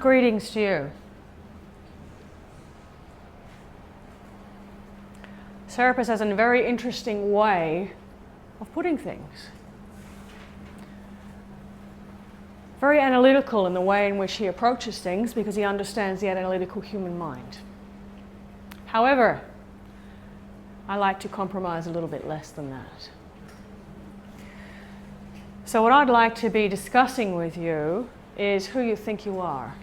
Greetings to you. Serapis has a very interesting way of putting things. Very analytical in the way in which he approaches things because he understands the analytical human mind. However, I like to compromise a little bit less than that. So what I'd like to be discussing with you is who you think you are.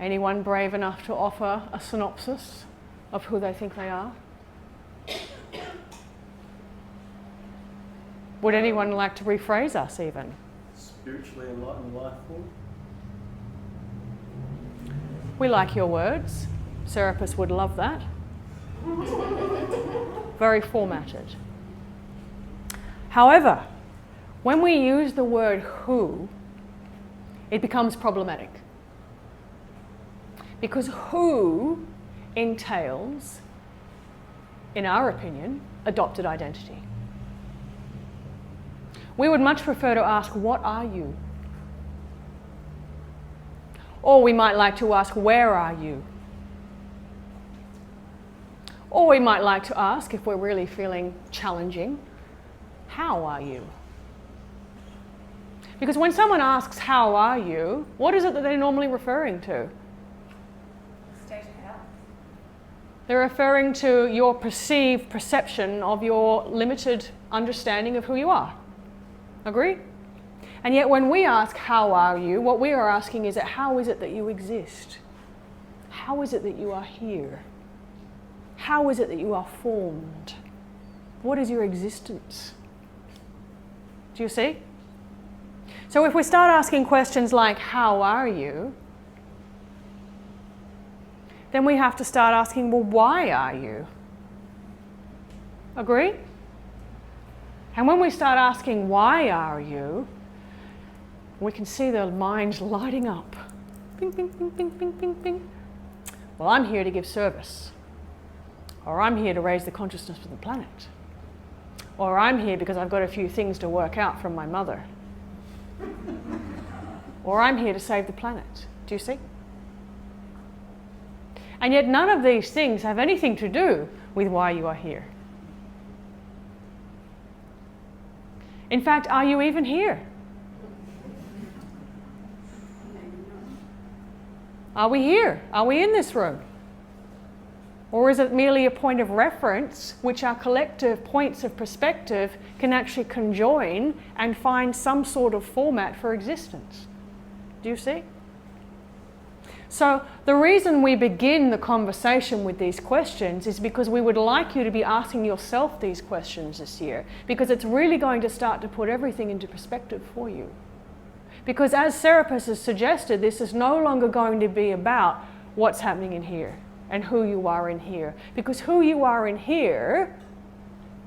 Anyone brave enough to offer a synopsis of who they think they are? Would anyone like to rephrase us even? Spiritually enlightened life form. We like your words. Serapis would love that. Very formatted. However, when we use the word who, it becomes problematic. Because who entails, in our opinion, adopted identity. We would much prefer to ask, what are you? Or we might like to ask, where are you? Or we might like to ask, if we're really feeling challenging, how are you? Because when someone asks, how are you, what is it that they're normally referring to? State of health. They're referring to your perceived perception of your limited understanding of who you are. Agree? And yet when we ask, how are you, what we are asking is that how is it that you exist? How is it that you are here? How is it that you are formed? What is your existence? Do you see? So if we start asking questions like, how are you? Then we have to start asking, well, why are you? Agree? And when we start asking, why are you? We can see the mind lighting up. Bing, bing, bing, bing, bing, bing, bing. Well, I'm here to give service. Or I'm here to raise the consciousness of the planet. Or I'm here because I've got a few things to work out from my mother. Or I'm here to save the planet. Do you see? And yet none of these things have anything to do with why you are here. In fact, are you even here? Are we here? Are we in this room? Or is it merely a point of reference which our collective points of perspective can actually conjoin and find some sort of format for existence? Do you see? So the reason we begin the conversation with these questions is because we would like you to be asking yourself these questions this year, because it's really going to start to put everything into perspective for you. Because as Serapis has suggested, this is no longer going to be about what's happening in here and who you are in here. Because who you are in here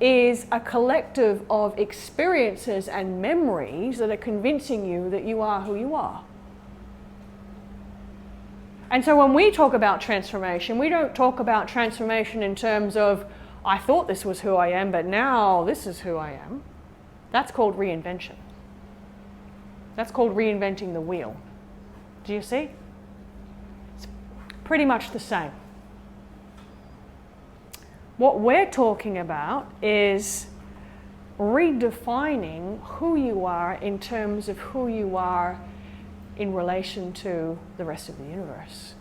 is a collective of experiences and memories that are convincing you that you are who you are. And so when we talk about transformation, we don't talk about transformation in terms of, I thought this was who I am, but now this is who I am. That's called reinvention. That's called reinventing the wheel. Do you see? It's pretty much the same. What we're talking about is redefining who you are in terms of who you are in relation to the rest of the universe.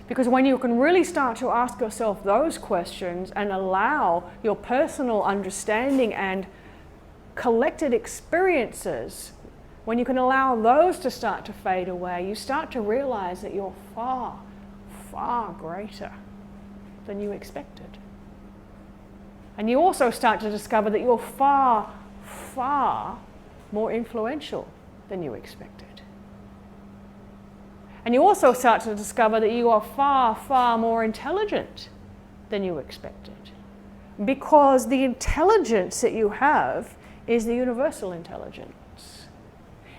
Because when you can really start to ask yourself those questions and allow your personal understanding and collected experiences, when you can allow those to start to fade away, you start to realize that you're far, far greater than you expected. And you also start to discover that you're far, far more influential than you expected. And you also start to discover that you are far, far more intelligent than you expected. Because the intelligence that you have is the universal intelligence.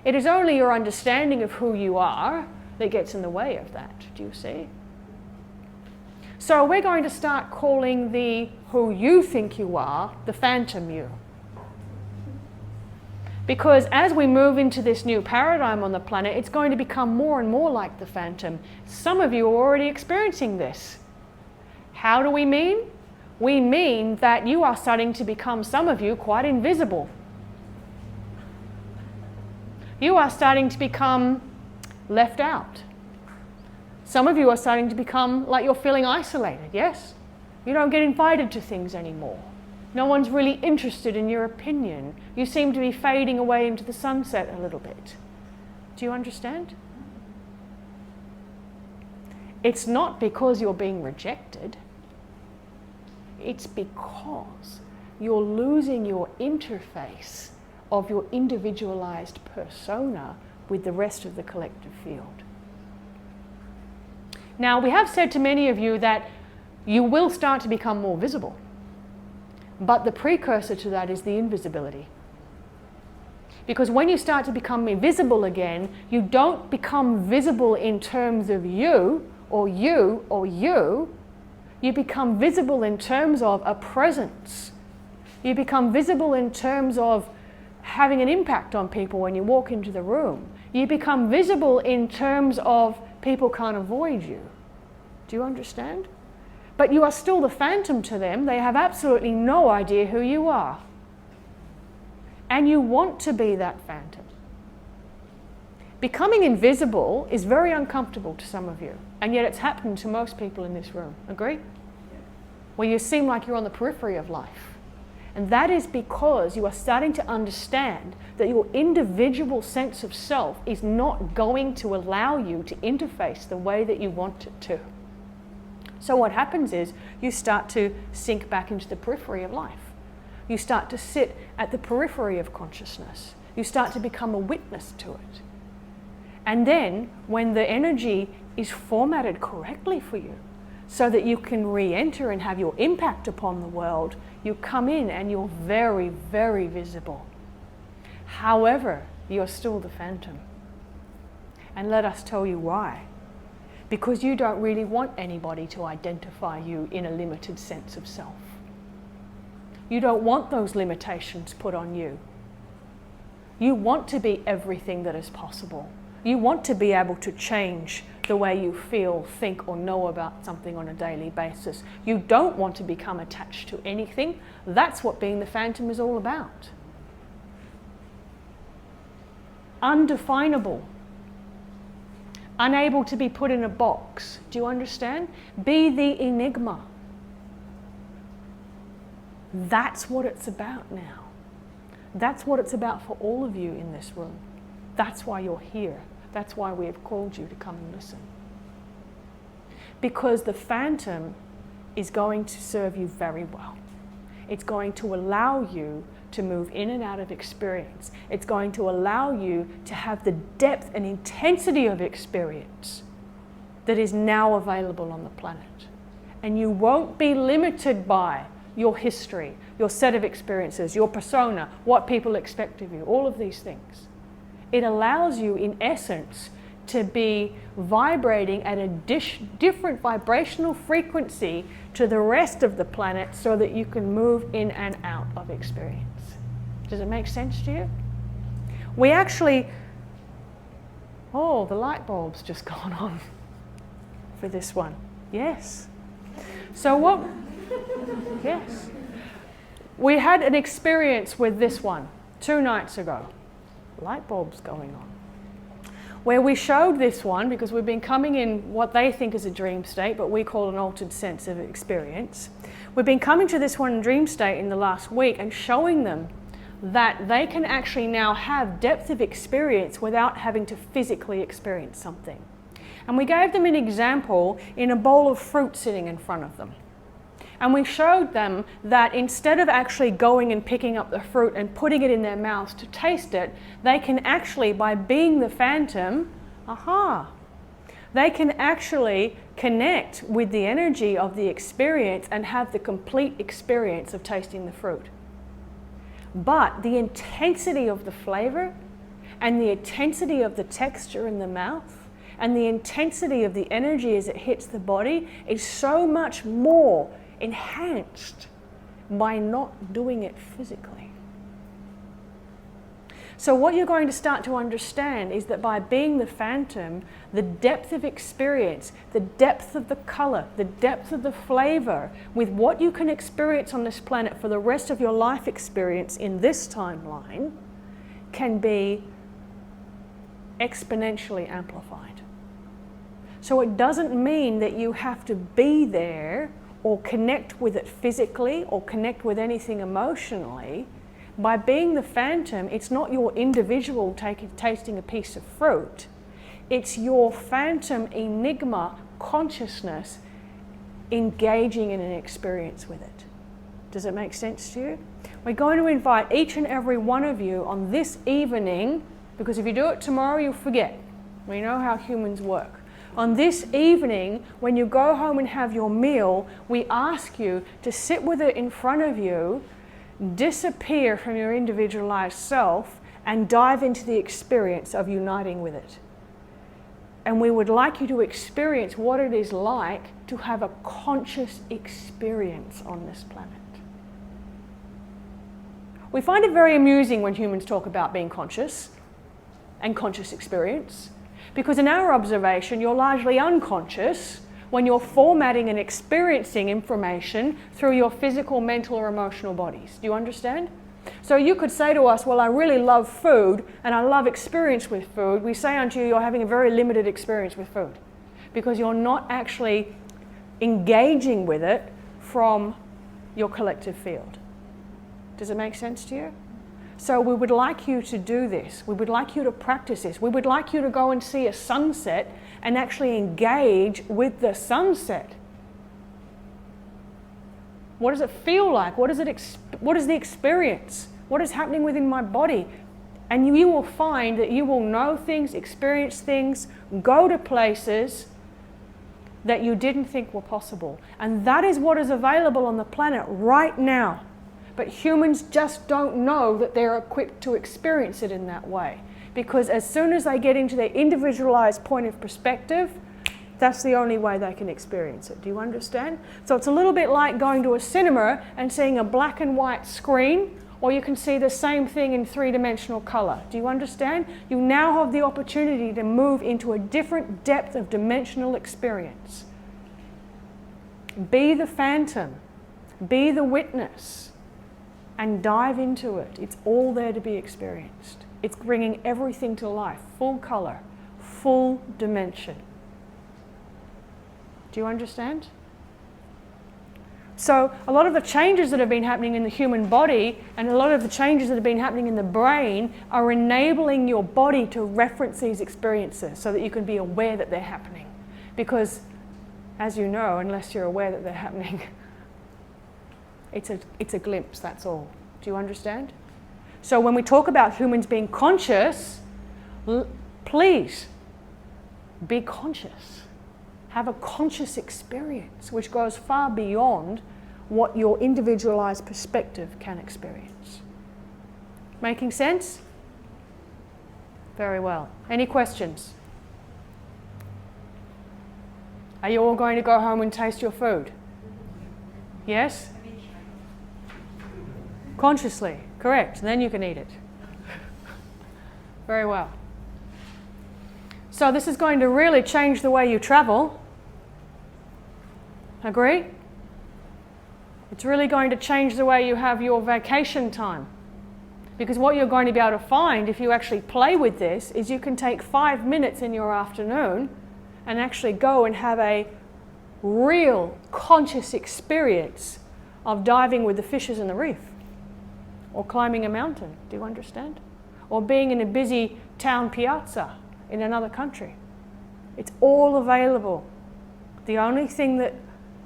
It is only your understanding of who you are that gets in the way of that. Do you see? So we're going to start calling the who you think you are the phantom you. Because as we move into this new paradigm on the planet, it's going to become more and more like the phantom. Some of you are already experiencing this. How do we mean? We mean that you are starting to become, some of you, quite invisible. You are starting to become left out. Some of you are starting to become like you're feeling isolated, yes? You don't get invited to things anymore. No one's really interested in your opinion. You seem to be fading away into the sunset a little bit. Do you understand? It's not because you're being rejected. It's because you're losing your interface of your individualized persona with the rest of the collective field. Now, we have said to many of you that you will start to become more visible. But the precursor to that is the invisibility. Because when you start to become invisible again, you don't become visible in terms of you or you or you. You become visible in terms of a presence. You become visible in terms of having an impact on people when you walk into the room. You become visible in terms of people can't avoid you. Do you understand? But you are still the phantom to them. They have absolutely no idea who you are. And you want to be that phantom. Becoming invisible is very uncomfortable to some of you. And yet it's happened to most people in this room. Agree? Where you seem like you're on the periphery of life. And that is because you are starting to understand that your individual sense of self is not going to allow you to interface the way that you want it to. So what happens is you start to sink back into the periphery of life. You start to sit at the periphery of consciousness. You start to become a witness to it. And then when the energy is formatted correctly for you, so that you can re-enter and have your impact upon the world, you come in and you're very, very visible. However, you're still the phantom. And let us tell you why. Because you don't really want anybody to identify you in a limited sense of self. You don't want those limitations put on you. You want to be everything that is possible. You want to be able to change the way you feel, think, or know about something on a daily basis. You don't want to become attached to anything. That's what being the phantom is all about. Undefinable. Unable to be put in a box. Do you understand? Be the enigma. That's what it's about now. That's what it's about for all of you in this room. That's why you're here. That's why we have called you to come and listen. Because the phantom is going to serve you very well. It's going to allow you to move in and out of experience. It's going to allow you to have the depth and intensity of experience that is now available on the planet. And you won't be limited by your history, your set of experiences, your persona, what people expect of you, all of these things. It allows you, in essence, to be vibrating at a different vibrational frequency to the rest of the planet so that you can move in and out of experience. Does it make sense to you? We actually, oh, the light bulb's just gone on for this one. Yes. So what, yes. We had an experience with this one 2 nights ago. Light bulbs going on. Where we showed this one, because we've been coming in what they think is a dream state, but we call an altered sense of experience. We've been coming to this one in dream state in the last week and showing them that they can actually now have depth of experience without having to physically experience something. And we gave them an example in a bowl of fruit sitting in front of them. And we showed them that instead of actually going and picking up the fruit and putting it in their mouths to taste it, they can actually, by being the phantom, they can actually connect with the energy of the experience and have the complete experience of tasting the fruit. But the intensity of the flavor and the intensity of the texture in the mouth and the intensity of the energy as it hits the body is so much more enhanced by not doing it physically. So what you're going to start to understand is that by being the phantom, the depth of experience, the depth of the color, the depth of the flavor with what you can experience on this planet for the rest of your life experience in this timeline can be exponentially amplified. So it doesn't mean that you have to be there or connect with it physically or connect with anything emotionally. By being the phantom, it's not your individual tasting a piece of fruit. It's your phantom enigma consciousness engaging in an experience with it. Does it make sense to you? We're going to invite each and every one of you on this evening, because if you do it tomorrow, you'll forget. We know how humans work. On this evening, when you go home and have your meal, we ask you to sit with it in front of you, disappear from your individualized self, and dive into the experience of uniting with it. And we would like you to experience what it is like to have a conscious experience on this planet. We find it very amusing when humans talk about being conscious and conscious experience, because in our observation, you're largely unconscious when you're formatting and experiencing information through your physical, mental, or emotional bodies. Do you understand? So you could say to us, well, I really love food and I love experience with food. We say unto you, you're having a very limited experience with food because you're not actually engaging with it from your collective field. Does it make sense to you? So we would like you to do this. We would like you to practice this. We would like you to go and see a sunset and actually engage with the sunset. What does it feel like? What is the experience? What is happening within my body? And you will find that you will know things, experience things, go to places that you didn't think were possible. And that is what is available on the planet right now. But humans just don't know that they're equipped to experience it in that way. Because as soon as they get into their individualized point of perspective, that's the only way they can experience it. Do you understand? So it's a little bit like going to a cinema and seeing a black and white screen, or you can see the same thing in three-dimensional color. Do you understand? You now have the opportunity to move into a different depth of dimensional experience. Be the phantom. Be the witness. And dive into it. It's all there to be experienced. It's bringing everything to life, full color, full dimension. Do you understand? So a lot of the changes that have been happening in the human body and a lot of the changes that have been happening in the brain are enabling your body to reference these experiences so that you can be aware that they're happening. Because, as you know, unless you're aware that they're happening, it's a glimpse, that's all. Do you understand? So when we talk about humans being conscious, please be conscious. Have a conscious experience which goes far beyond what your individualized perspective can experience. Making sense? Very well. Any questions? Are you all going to go home and taste your food? Yes? Consciously, correct. Then you can eat it. Very well. So this is going to really change the way you travel. Agree? It's really going to change the way you have your vacation time. Because what you're going to be able to find if you actually play with this is you can take 5 minutes in your afternoon and actually go and have a real conscious experience of diving with the fishes in the reef. Or climbing a mountain, do you understand? Or being in a busy town piazza in another country. It's all available. The only thing that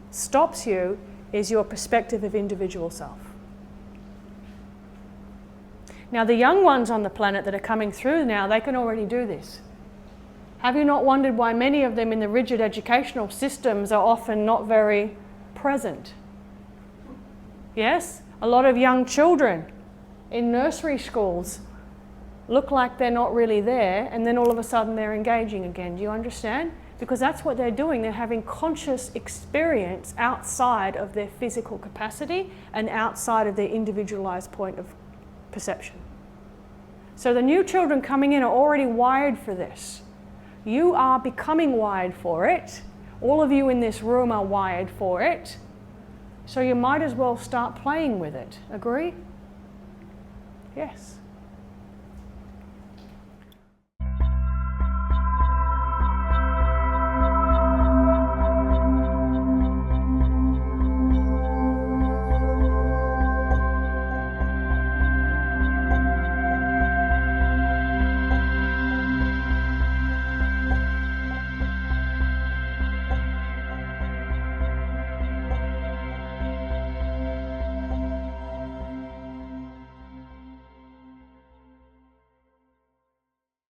stops you is your perspective of individual self. Now the young ones on the planet that are coming through now, they can already do this. Have you not wondered why many of them in the rigid educational systems are often not very present? Yes? A lot of young children in nursery schools look like they're not really there, and then all of a sudden they're engaging again. Do you understand? Because that's what they're doing. They're having conscious experience outside of their physical capacity and outside of their individualized point of perception. So the new children coming in are already wired for this. You are becoming wired for it. All of you in this room are wired for it. So you might as well start playing with it. Agree? Yes.